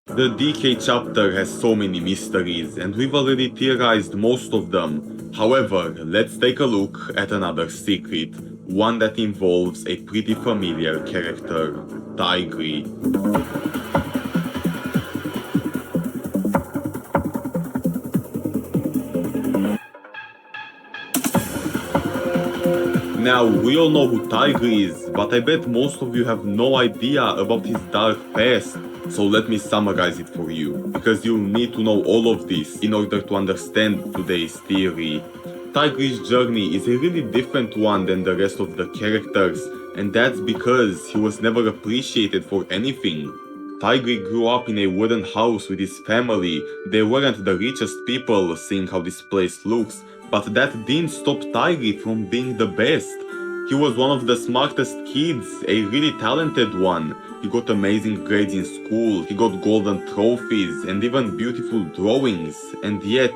The DK chapter has so many mysteries, and we've already theorized most of them. However, let's take a look at another secret, one that involves a pretty familiar character, TIGRY. Now, we all know who TIGRY is, but I bet most of you have no idea about his dark past. So let me summarize it for you, because you'll need to know all of this in order to understand today's theory. TIGRY's journey is a really different one than the rest of the characters, and that's because he was never appreciated for anything. TIGRY grew up in a wooden house with his family. They weren't the richest people, seeing how this place looks, but that didn't stop TIGRY from being the best. He was one of the smartest kids, a really talented one. He got amazing grades in school, he got golden trophies and even beautiful drawings, and yet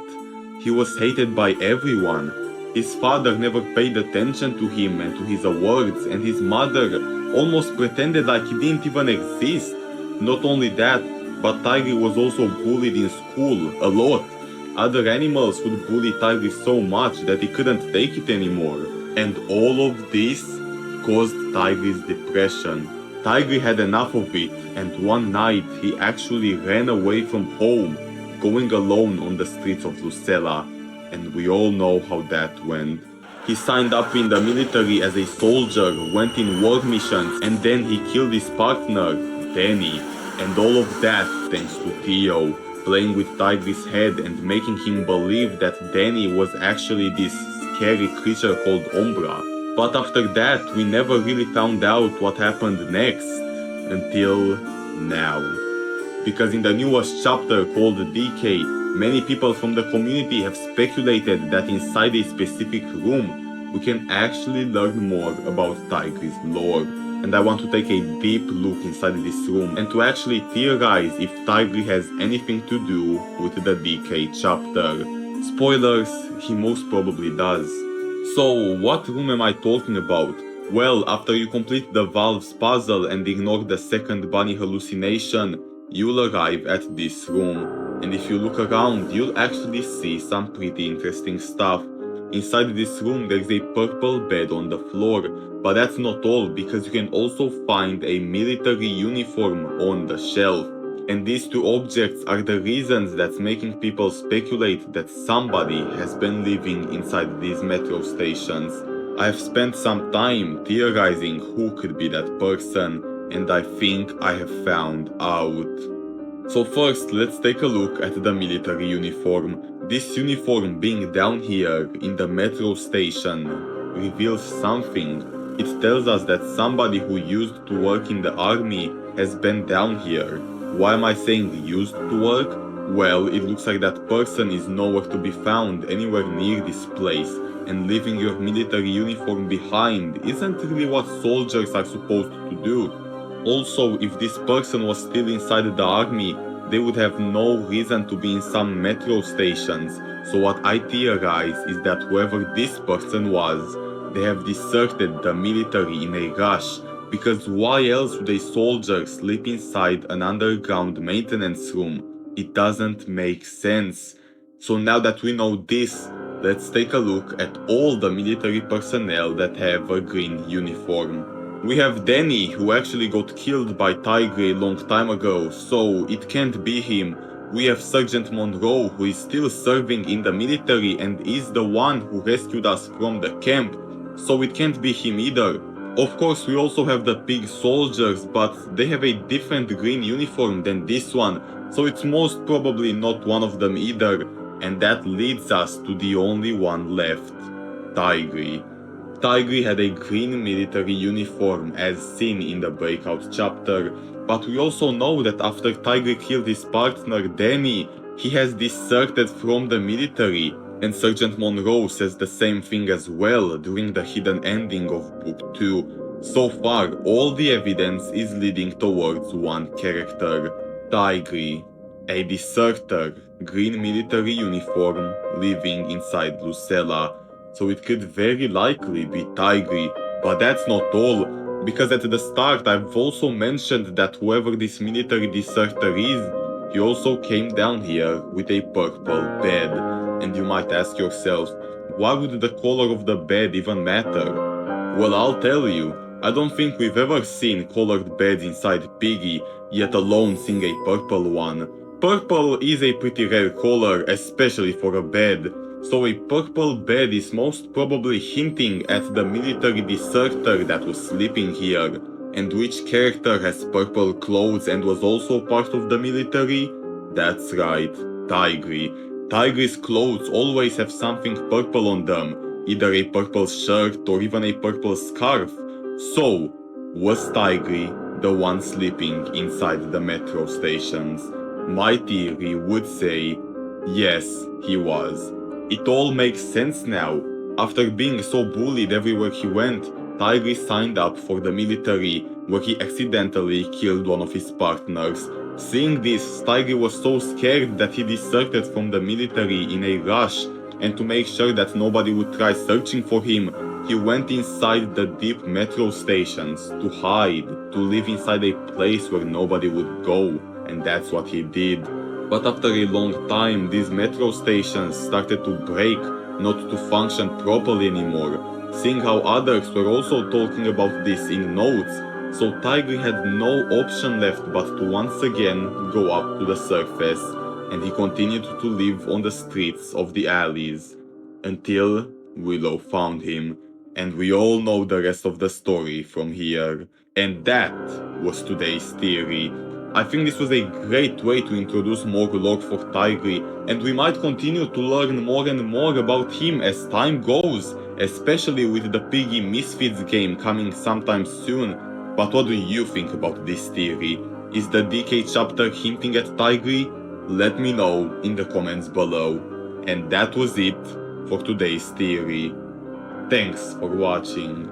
he was hated by everyone. His father never paid attention to him and to his awards, and his mother almost pretended like he didn't even exist. Not only that, but TIGRY was also bullied in school, a lot. Other animals would bully TIGRY so much that he couldn't take it anymore. And all of this caused TIGRY's depression. TIGRY had enough of it, and one night he actually ran away from home, going alone on the streets of Lucella, and we all know how that went. He signed up in the military as a soldier, went in war missions, and then he killed his partner, Danny, and all of that thanks to Theo, playing with TIGRY's head and making him believe that Danny was actually this scary creature called Umbra. But after that, we never really found out what happened next, until now. Because in the newest chapter called Decay, many people from the community have speculated that inside a specific room, we can actually learn more about TIGRY's lore. And I want to take a deep look inside this room and to actually theorize if TIGRY has anything to do with the Decay chapter. Spoilers, he most probably does. So, what room am I talking about? Well, after you complete the valves puzzle and ignore the second bunny hallucination, you'll arrive at this room. And if you look around, you'll actually see some pretty interesting stuff. Inside this room there's a purple bed on the floor, but that's not all, because you can also find a military uniform on the shelf. And these two objects are the reasons that's making people speculate that somebody has been living inside these metro stations. I've spent some time theorizing who could be that person, and I think I have found out. So first, let's take a look at the military uniform. This uniform being down here in the metro station reveals something. It tells us that somebody who used to work in the army has been down here. Why am I saying used to work? Well, it looks like that person is nowhere to be found anywhere near this place, and leaving your military uniform behind isn't really what soldiers are supposed to do. Also, if this person was still inside the army, they would have no reason to be in some metro stations. So what I theorize is that whoever this person was, they have deserted the military in a rush, because why else would a soldier sleep inside an underground maintenance room? It doesn't make sense. So now that we know this, let's take a look at all the military personnel that have a green uniform. We have Danny, who actually got killed by TIGRY a long time ago, so it can't be him. We have Sergeant Monroe, who is still serving in the military and is the one who rescued us from the camp, so it can't be him either. Of course, we also have the pig soldiers, but they have a different green uniform than this one, so it's most probably not one of them either, and that leads us to the only one left, TIGRY. TIGRY had a green military uniform as seen in the breakout chapter, but we also know that after TIGRY killed his partner Danny, he has deserted from the military, and Sergeant Monroe says the same thing as well during the hidden ending of Book 2. So far, all the evidence is leading towards one character, TIGRY, a deserter, green military uniform, living inside Lucella. So it could very likely be TIGRY, but that's not all, because at the start I've also mentioned that whoever this military deserter is, he also came down here with a purple bed. And you might ask yourself, why would the color of the bed even matter? Well, I'll tell you, I don't think we've ever seen colored beds inside Piggy, yet alone seeing a purple one. Purple is a pretty rare color, especially for a bed, so a purple bed is most probably hinting at the military deserter that was sleeping here. And which character has purple clothes and was also part of the military? That's right, TIGRY. TIGRY's clothes always have something purple on them, either a purple shirt or even a purple scarf. So, was TIGRY the one sleeping inside the metro stations? My theory would say, yes, he was. It all makes sense now. After being so bullied everywhere he went, TIGRY signed up for the military, where he accidentally killed one of his partners. Seeing this, TIGRY was so scared that he deserted from the military in a rush, and to make sure that nobody would try searching for him, he went inside the deep metro stations to hide, to live inside a place where nobody would go, and that's what he did. But after a long time, these metro stations started to break, not to function properly anymore. Seeing how others were also talking about this in notes, so TIGRY had no option left but to once again go up to the surface, and he continued to live on the streets of the alleys, until Willow found him, and we all know the rest of the story from here. And that was today's theory. I think this was a great way to introduce more lore for TIGRY, and we might continue to learn more and more about him as time goes, especially with the Piggy Misfits game coming sometime soon. But what do you think about this theory? Is the Decay chapter hinting at TIGRY? Let me know in the comments below. And that was it for today's theory. Thanks for watching.